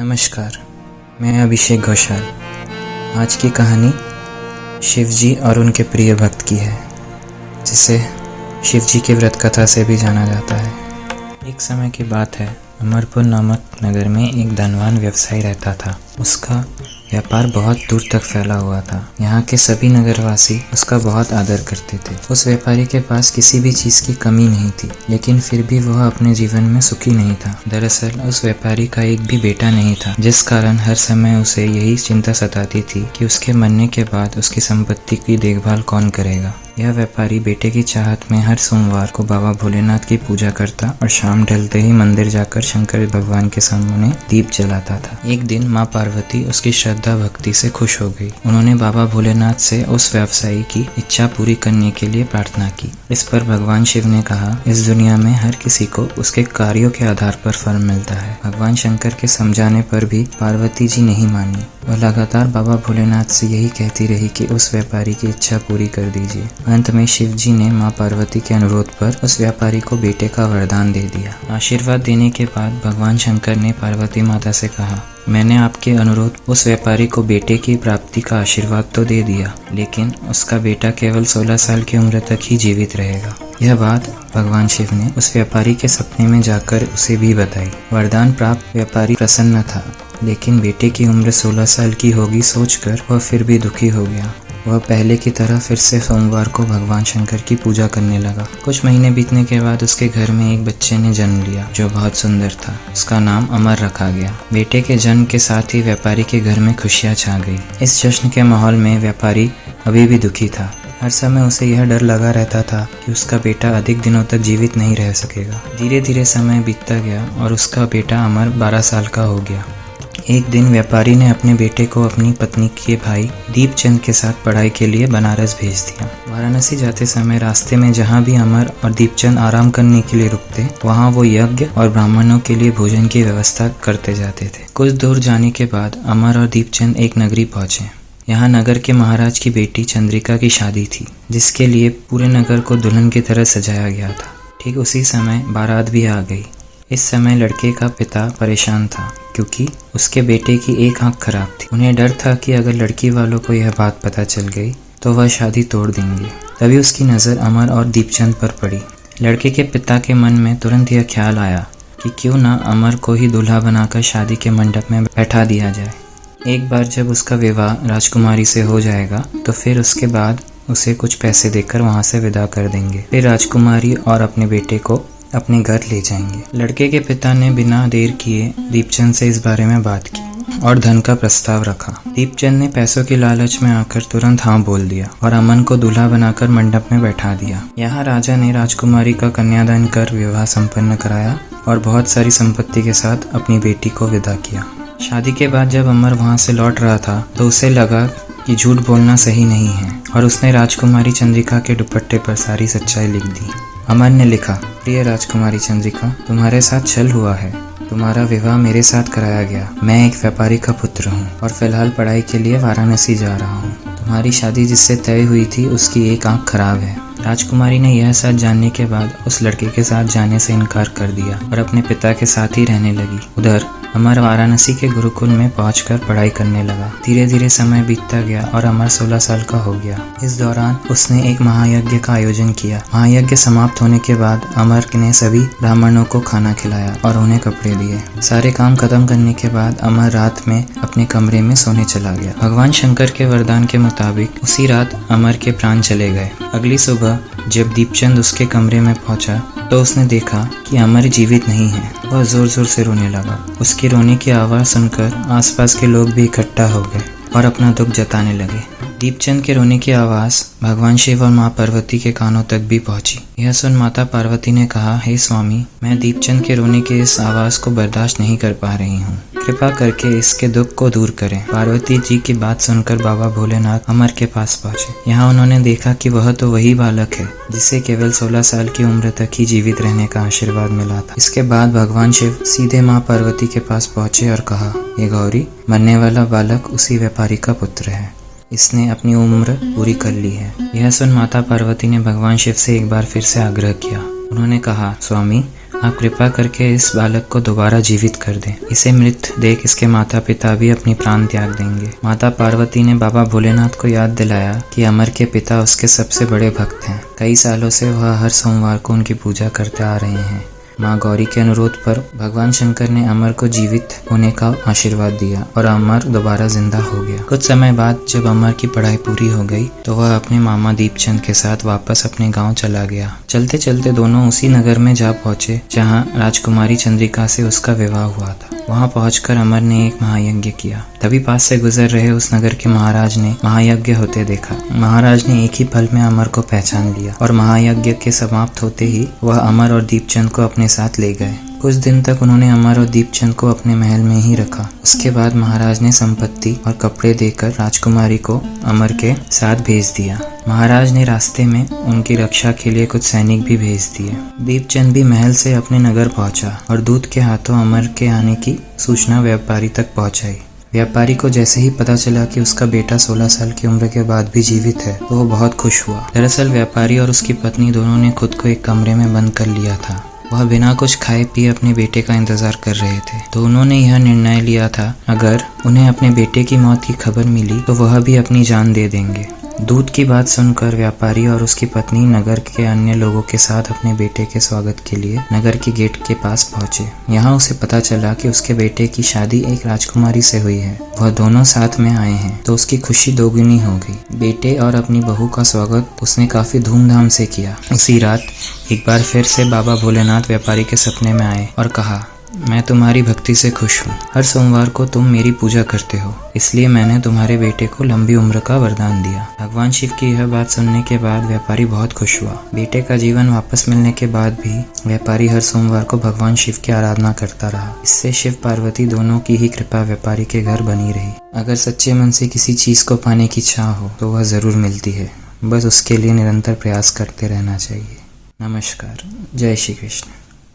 नमस्कार, मैं अभिषेक घोषाल। आज की कहानी शिवजी और उनके प्रिय भक्त की है, जिसे शिवजी की व्रत कथा से भी जाना जाता है। एक समय की बात है, अमरपुर नामक नगर में एक धनवान व्यवसायी रहता था। उसका व्यापार बहुत दूर तक फैला हुआ था। यहाँ के सभी नगरवासी उसका बहुत आदर करते थे। उस व्यापारी के पास किसी भी चीज़ की कमी नहीं थी, लेकिन फिर भी वह अपने जीवन में सुखी नहीं था। दरअसल उस व्यापारी का एक भी बेटा नहीं था, जिस कारण हर समय उसे यही चिंता सताती थी कि उसके मरने के बाद उसकी संपत्ति की देखभाल कौन करेगा। यह व्यापारी बेटे की चाहत में हर सोमवार को बाबा भोलेनाथ की पूजा करता और शाम ढलते ही मंदिर जाकर शंकर भगवान के सामने दीप जलाता था। एक दिन माँ पार्वती उसकी श्रद्धा भक्ति से खुश हो गई। उन्होंने बाबा भोलेनाथ से उस व्यवसायी की इच्छा पूरी करने के लिए प्रार्थना की। इस पर भगवान शिव ने कहा, इस दुनिया में हर किसी को उसके कार्यों के आधार पर फल मिलता है। भगवान शंकर के समझाने पर भी पार्वती जी नहीं मानी। वह लगातार बाबा भोलेनाथ से यही कहती रही कि उस व्यापारी की इच्छा पूरी कर दीजिए। अंत में शिव जी ने माँ पार्वती के अनुरोध पर उस व्यापारी को बेटे का वरदान दे दिया। आशीर्वाद देने के बाद भगवान शंकर ने पार्वती माता से कहा, मैंने आपके अनुरोध उस व्यापारी को बेटे की प्राप्ति का आशीर्वाद तो दे दिया, लेकिन उसका बेटा केवल 16 साल की उम्र तक ही जीवित रहेगा। यह बात भगवान शिव ने उस व्यापारी के सपने में जाकर उसे भी बताई। वरदान प्राप्त व्यापारी प्रसन्न था, लेकिन बेटे की उम्र 16 साल की होगी सोचकर वह फिर भी दुखी हो गया। वह पहले की तरह फिर से सोमवार को भगवान शंकर की पूजा करने लगा। कुछ महीने बीतने के बाद उसके घर में एक बच्चे ने जन्म लिया, जो बहुत सुंदर था। उसका नाम अमर रखा गया। बेटे के जन्म के साथ ही व्यापारी के घर में खुशियां छा गई। इस जश्न के माहौल में व्यापारी अभी भी दुखी था। हर समय उसे यह डर लगा रहता था कि उसका बेटा अधिक दिनों तक जीवित नहीं रह सकेगा। धीरे धीरे समय बीतता गया और उसका बेटा अमर 12 साल का हो गया। एक दिन व्यापारी ने अपने बेटे को अपनी पत्नी के भाई दीपचंद के साथ पढ़ाई के लिए बनारस भेज दिया। वाराणसी जाते समय रास्ते में जहाँ भी अमर और दीपचंद आराम करने के लिए रुकते, वहाँ वो यज्ञ और ब्राह्मणों के लिए भोजन की व्यवस्था करते जाते थे। कुछ दूर जाने के बाद अमर और दीपचंद एक नगरी पहुँचे। यहाँ नगर के महाराज की बेटी चंद्रिका की शादी थी, जिसके लिए पूरे नगर को दुल्हन की तरह सजाया गया था। ठीक उसी समय बारात भी आ गई। इस समय लड़के का पिता परेशान था, क्योंकि उसके बेटे की एक आंख खराब थी। उन्हें डर था कि अगर लड़की वालों को यह बात पता चल गई तो वह शादी तोड़ देंगे। तभी उसकी नज़र अमर और दीपचंद पर पड़ी। लड़के के पिता के मन में तुरंत यह ख्याल आया कि क्यों ना अमर को ही दूल्हा बनाकर शादी के मंडप में बैठा दिया जाए। एक बार जब उसका विवाह राजकुमारी से हो जाएगा तो फिर उसके बाद उसे कुछ पैसे देकर वहाँ से विदा कर देंगे। फिर राजकुमारी और अपने बेटे को अपने घर ले जाएंगे। लड़के के पिता ने बिना देर किए दीपचंद से इस बारे में बात की और धन का प्रस्ताव रखा। दीपचंद ने पैसों की लालच में आकर तुरंत हाँ बोल दिया और अमन को दूल्हा बनाकर मंडप में बैठा दिया। यहाँ राजा ने राजकुमारी का कन्यादान कर विवाह संपन्न कराया और बहुत सारी संपत्ति के साथ अपनी बेटी को विदा किया। शादी के बाद जब अमर वहाँ से लौट रहा था तो उसे लगा कि झूठ बोलना सही नहीं है और उसने राजकुमारी चंद्रिका के दुपट्टे पर सारी सच्चाई लिख दी। अमर ने लिखा, प्रिय राजकुमारी चंद्रिका, तुम्हारे साथ छल हुआ है। तुम्हारा विवाह मेरे साथ कराया गया। मैं एक व्यापारी का पुत्र हूँ और फिलहाल पढ़ाई के लिए वाराणसी जा रहा हूँ। तुम्हारी शादी जिससे तय हुई थी उसकी एक आंख खराब है। राजकुमारी ने यह सच जानने के बाद उस लड़के के साथ जाने से इनकार कर दिया और अपने पिता के साथ ही रहने लगी। उधर अमर वाराणसी के गुरुकुल में पहुंचकर पढ़ाई करने लगा। धीरे धीरे समय बीतता गया और अमर 16 साल का हो गया। इस दौरान उसने एक महायज्ञ का आयोजन किया। महायज्ञ समाप्त होने के बाद अमर ने सभी ब्राह्मणों को खाना खिलाया और उन्हें कपड़े दिए। सारे काम खत्म करने के बाद अमर रात में अपने कमरे में सोने चला गया। भगवान शंकर के वरदान के मुताबिक उसी रात अमर के प्राण चले गए। अगली सुबह जब दीपचंद उसके कमरे में पहुंचा तो उसने देखा कि अमर जीवित नहीं है। वह जोर जोर से रोने लगा। उसके रोने की आवाज़ सुनकर आसपास के लोग भी इकट्ठा हो गए और अपना दुख जताने लगे। दीपचंद के रोने की आवाज़ भगवान शिव और माँ पार्वती के कानों तक भी पहुंची। यह सुन माता पार्वती ने कहा, हे स्वामी, मैं दीपचंद के रोने की इस आवाज़ को बर्दाश्त नहीं कर पा रही हूँ। कृपा करके इसके दुख को दूर करें। पार्वती जी की बात सुनकर बाबा भोलेनाथ अमर के पास पहुंचे। यहाँ उन्होंने देखा कि वह तो वही बालक है जिसे केवल 16 साल की उम्र तक ही जीवित रहने का आशीर्वाद मिला था। इसके बाद भगवान शिव सीधे माँ पार्वती के पास पहुंचे और कहा, हे गौरी, मरने वाला बालक उसी व्यापारी का पुत्र है। इसने अपनी उम्र पूरी कर ली है। यह सुन माता पार्वती ने भगवान शिव से एक बार फिर से आग्रह किया। उन्होंने कहा, स्वामी, आप कृपा करके इस बालक को दोबारा जीवित कर दें। इसे मृत देख इसके माता पिता भी अपनी प्राण त्याग देंगे। माता पार्वती ने बाबा भोलेनाथ को याद दिलाया कि अमर के पिता उसके सबसे बड़े भक्त हैं। कई सालों से वह हर सोमवार को उनकी पूजा करते आ रहे हैं। माँ गौरी के अनुरोध पर भगवान शंकर ने अमर को जीवित होने का आशीर्वाद दिया और अमर दोबारा जिंदा हो गया। कुछ समय बाद जब अमर की पढ़ाई पूरी हो गई तो वह अपने मामा दीपचंद के साथ वापस अपने गांव चला गया। चलते चलते दोनों उसी नगर में जा पहुंचे जहां राजकुमारी चंद्रिका से उसका विवाह हुआ था। वहां पहुंचकर अमर ने एक महायज्ञ किया। तभी पास से गुजर रहे उस नगर के महाराज ने महायज्ञ होते देखा। महाराज ने एक ही पल में अमर को पहचान लिया और महायज्ञ के समाप्त होते ही वह अमर और दीपचंद को अपने साथ ले गए। कुछ दिन तक उन्होंने अमर और दीपचंद को अपने महल में ही रखा। उसके बाद महाराज ने संपत्ति और कपड़े देकर राजकुमारी को अमर के साथ भेज दिया। महाराज ने रास्ते में उनकी रक्षा के लिए कुछ सैनिक भी भेज दिए। दीपचंद भी महल से अपने नगर पहुंचा और दूत के हाथों अमर के आने की सूचना व्यापारी तक पहुंचाई। व्यापारी को जैसे ही पता चला कि उसका बेटा 16 साल की उम्र के बाद भी जीवित है तो वो बहुत खुश हुआ। दरअसल व्यापारी और उसकी पत्नी दोनों ने खुद को एक कमरे में बंद कर लिया था। वह बिना कुछ खाए पिए अपने बेटे का इंतजार कर रहे थे। तो उन्होंने यह निर्णय लिया था अगर उन्हें अपने बेटे की मौत की खबर मिली तो वह भी अपनी जान दे देंगे। दूत की बात सुनकर व्यापारी और उसकी पत्नी नगर के अन्य लोगों के साथ अपने बेटे के स्वागत के लिए नगर के गेट के पास पहुंचे। यहाँ उसे पता चला कि उसके बेटे की शादी एक राजकुमारी से हुई है। वह दोनों साथ में आए हैं तो उसकी खुशी दोगुनी हो गई। बेटे और अपनी बहू का स्वागत उसने काफी धूमधाम से किया। उसी रात एक बार फिर से बाबा भोलेनाथ व्यापारी के सपने में आए और कहा, मैं तुम्हारी भक्ति से खुश हूँ। हर सोमवार को तुम मेरी पूजा करते हो, इसलिए मैंने तुम्हारे बेटे को लंबी उम्र का वरदान दिया। भगवान शिव की यह बात सुनने के बाद व्यापारी बहुत खुश हुआ। बेटे का जीवन वापस मिलने के बाद भी व्यापारी हर सोमवार को भगवान शिव की आराधना करता रहा। इससे शिव पार्वती दोनों की ही कृपा व्यापारी के घर बनी रही। अगर सच्चे मन से किसी चीज को पाने की चाह हो तो वह जरूर मिलती है। बस उसके लिए निरंतर प्रयास करते रहना चाहिए। नमस्कार। जय श्री कृष्ण।